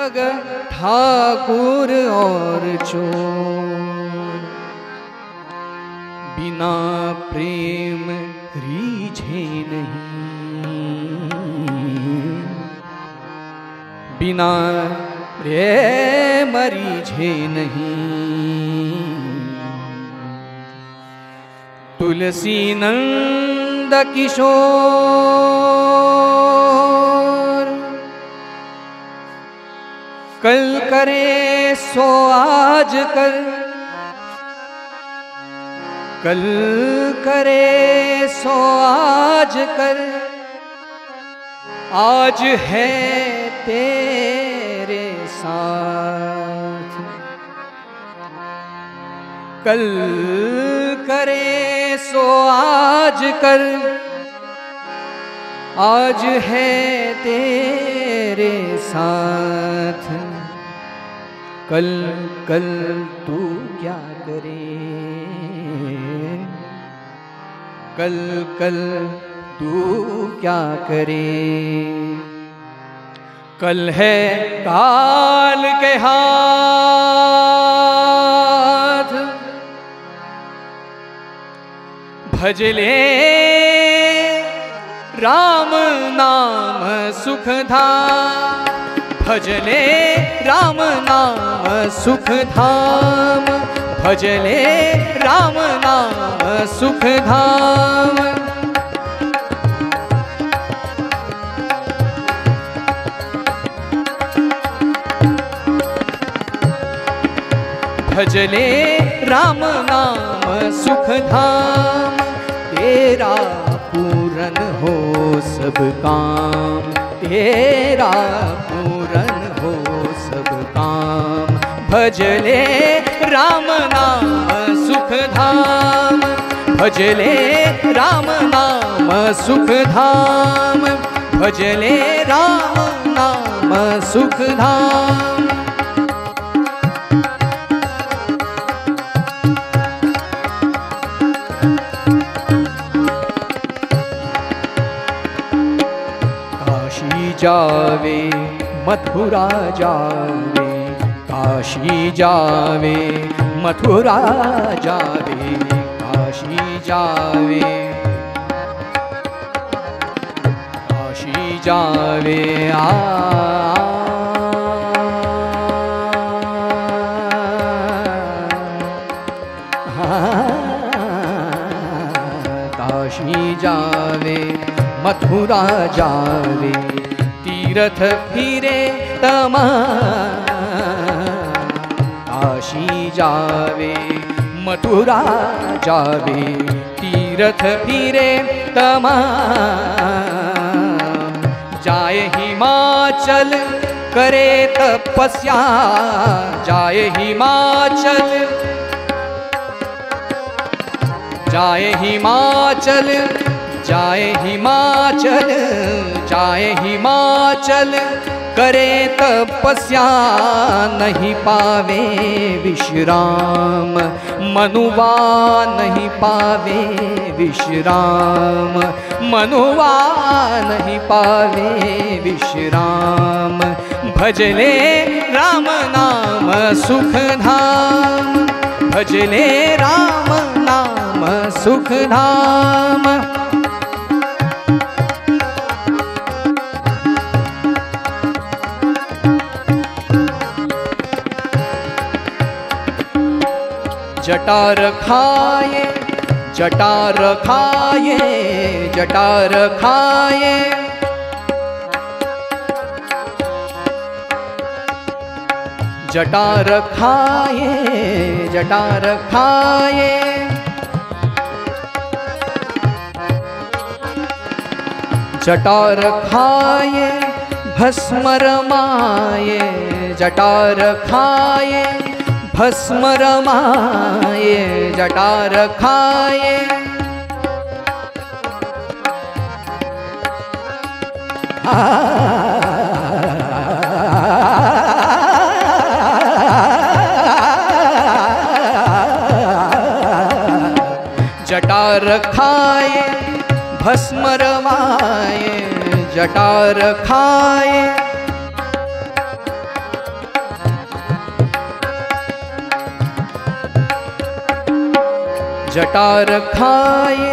भगत ठाकुर और चोर, बिना प्रेम रीझे नहीं, बिना प्रेम रीझे नहीं। तुलसी नंद किशोर, कल करे सो आज कर, कल करे सो आज कर, आज है तेरे साथ। कल करे सो आज कर, आज है तेरे साथ। कल कल तू क्या करे, कल कल तू क्या करे। कल है काल के हाथ, भज ले राम नाम सुख धाम, भज ले राम नाम सुख धाम, भज ले राम नाम सुख धाम। भज ले राम नाम सुख धाम, तेरा पूरन हो सब काम, तेरा पूरन हो सब काम। भज ले राम नाम सुख धाम, भज ले राम नाम सुख धाम, भज ले राम नाम सुख धाम। जावे मथुरा जावे, काशी जावे मथुरा जावे, काशी जावे, काशी जावे काशी जावे मथुरा जावे, तीरथ फिरे तमा। काशी जावे मथुरा जावे, तीरथ फिरे तमा। जाए हिमाचल करे तपस्या, जाए हिमाचल, जाए हिमाचल, जाए हिमाचल, जाए हिमाचल करे तपस्या। नहीं पावे विश्राम मनुवा, नहीं पावे विश्राम मनुवा, नहीं पावे विश्राम। भज ले राम नाम सुख धाम, भज ले राम नाम सुख धाम। जटार खाए, जटार खाए, जटार खाए, जटार खाए, जटार खाए। जटार खाए भस्म रमाए, जटार खाए भस्म रमाए, जटार खाए। जटार खाए भस्म रमाए, जटार खाए। जटा रखाए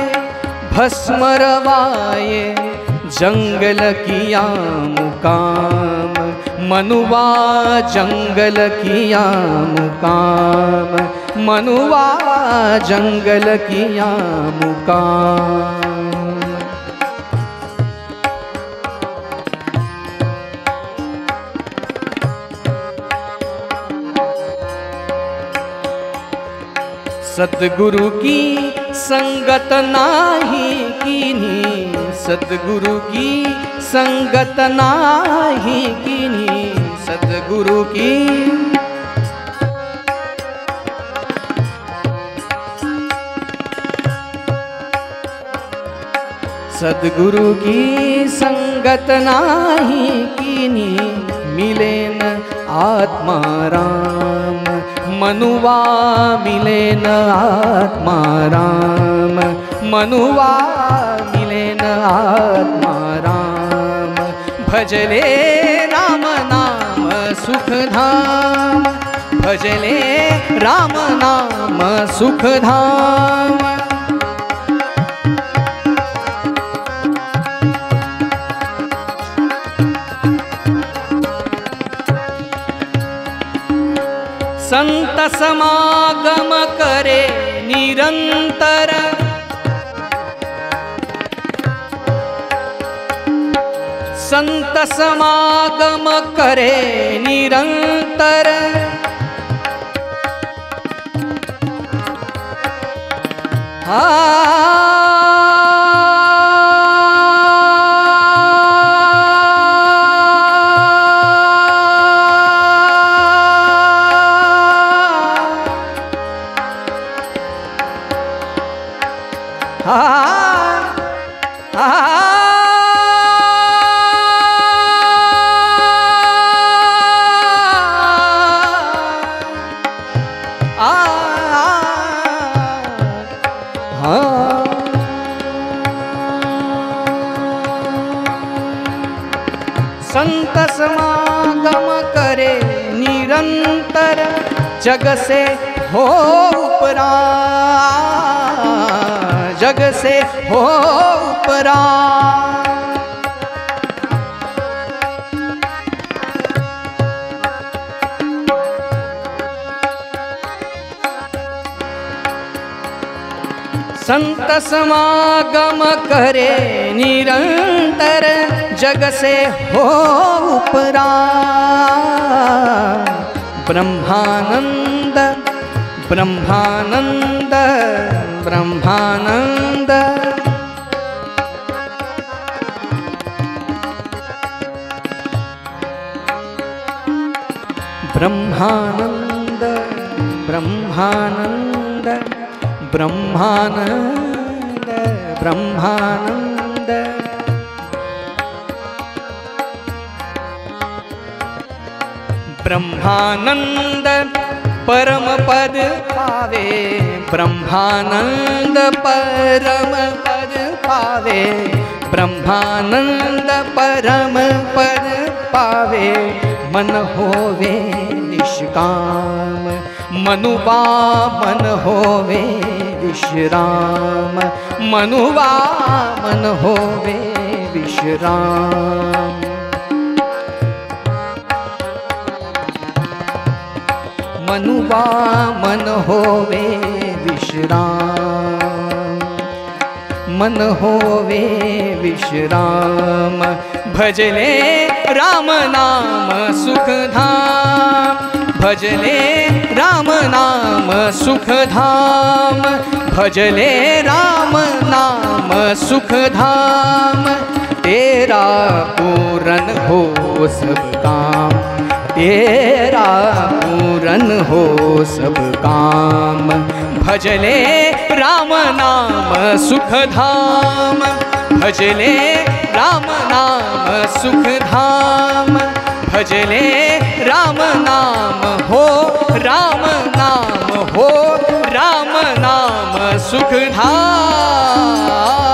भस्म रवाए जंगल किया मुकाम मनुआ जंगल किया मुकाम मनुआ जंगल किया मुकाम। सतगुरु की संगत नाही कीनी सतगुरु की संगत नाही कीनी सतगुरु की सतगुरु की संगत नाही कीनी मिले न आत्मा राम मनुआ मिले न आत्मा राम मनुआ मिले न आत्मा राम। भजले राम नाम सुख धाम भजले राम नाम सुख धाम। संत समागम करे निरंतर संत समागम करे निरंतर संत समागम करे निरंतर जग से हो उपरा जग से हो उपरा। संत समागम करे निरंतर जग से हो उपरा। ब्रह्मानंद ब्रह्मानंद ब्रह्मानंद ब्रह्मानंद ब्रह्मानंद ब्रह्मानंद ब्रह्मानंद ब्रह्मानंद परम पद पावे ब्रह्मानंद परम पद पावे ब्रह्मानंद परम पद पावे। मन होवे निष्काम मनुवा मन होवे विश्राम मनुवा मन होवे विश्राम। मनुवा मन होवे विश्राम मन होवे विश्राम। भजले राम नाम सुख धाम भजले राम नाम सुख धाम भजले राम नाम सुख धाम। तेरा पूरन हो सब काम तेरा पूरन हो सब काम। भजले राम नाम सुख धाम भजले राम नाम सुख धाम भजले राम नाम हो राम नाम हो राम नाम सुख धाम।